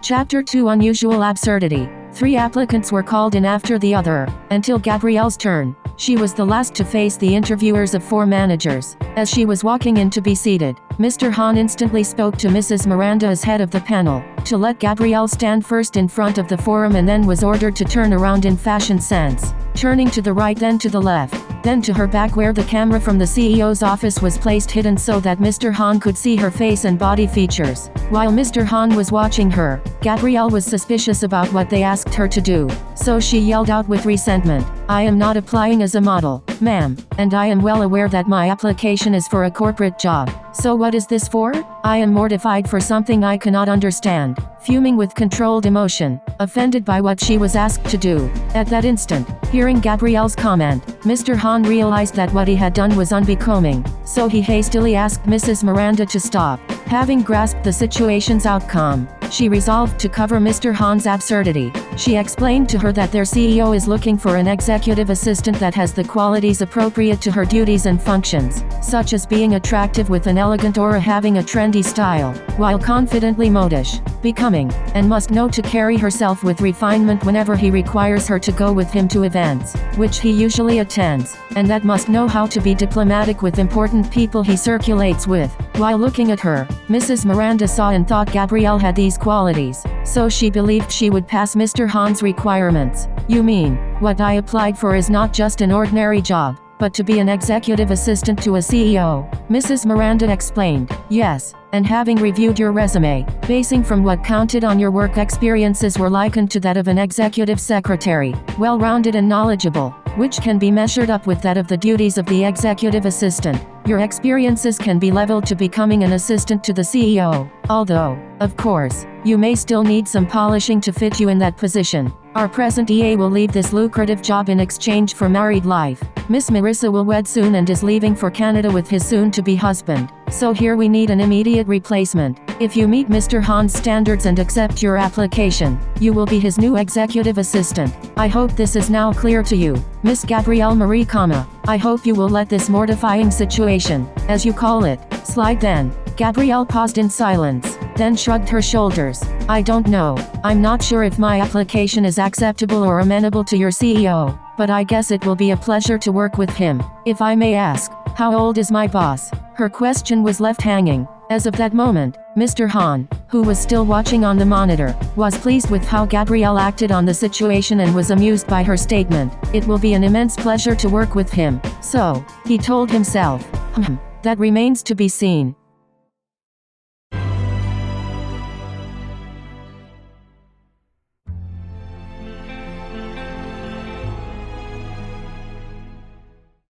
Chapter 2 Unusual Absurdity. 3 applicants were called in after the other, until Gabrielle's turn. She was the last to face the interviewers of 4 managers. As she was walking in to be seated, Mr. Han instantly spoke to Mrs. Miranda as head of the panel, to let Gabrielle stand first in front of the forum, and then was ordered to turn around in fashion sense, turning to the right, then to the left, then to her back where the camera from the CEO's office was placed hidden so that Mr. Han could see her face and body features. While Mr. Han was watching her, Gabrielle was suspicious about what they asked her to do, so she yelled out with resentment, "I am not applying as a model, ma'am, and I am well aware that my application is for a corporate job. So what is this for? I am mortified for something I cannot understand." Fuming with controlled emotion, offended by what she was asked to do. At that instant, hearing Gabrielle's comment, Mr. Han realized that what he had done was unbecoming, so he hastily asked Mrs. Miranda to stop. Having grasped the situation's outcome, she resolved to cover Mr. Han's absurdity. She explained to her that their CEO is looking for an executive assistant that has the qualities appropriate to her duties and functions, such as being attractive with an elegant aura, having a trendy style, while confidently modish, becoming, and must know to carry herself with refinement whenever he requires her to go with him to events, which he usually attends, and that must know how to be diplomatic with important people he circulates with. While looking at her, Mrs. Miranda saw and thought Gabrielle had these qualities, so she believed she would pass Mr. Han's requirements. "You mean, what I applied for is not just an ordinary job, but to be an executive assistant to a CEO?" Mrs. Miranda explained. "Yes, and having reviewed your resume, basing from what counted on your work experiences were likened to that of an executive secretary, well-rounded and knowledgeable, which can be measured up with that of the duties of the executive assistant. Your experiences can be leveled to becoming an assistant to the CEO, although, of course, you may still need some polishing to fit you in that position. Our present EA will leave this lucrative job in exchange for married life. Miss Marissa will wed soon and is leaving for Canada with his soon-to-be husband, so here we need an immediate replacement. If you meet Mr. Han's standards and accept your application, you will be his new executive assistant. I hope this is now clear to you, Miss Gabrielle Marie, I hope you will let this mortifying situation, as you call it, slide." Then, Gabrielle paused in silence, then shrugged her shoulders. "I don't know. I'm not sure if my application is acceptable or amenable to your CEO, but I guess it will be a pleasure to work with him. If I may ask, how old is my boss?" Her question was left hanging. As of that moment, Mr. Han, who was still watching on the monitor, was pleased with how Gabrielle acted on the situation and was amused by her statement. It will be an immense pleasure to work with him. So, he told himself, that remains to be seen.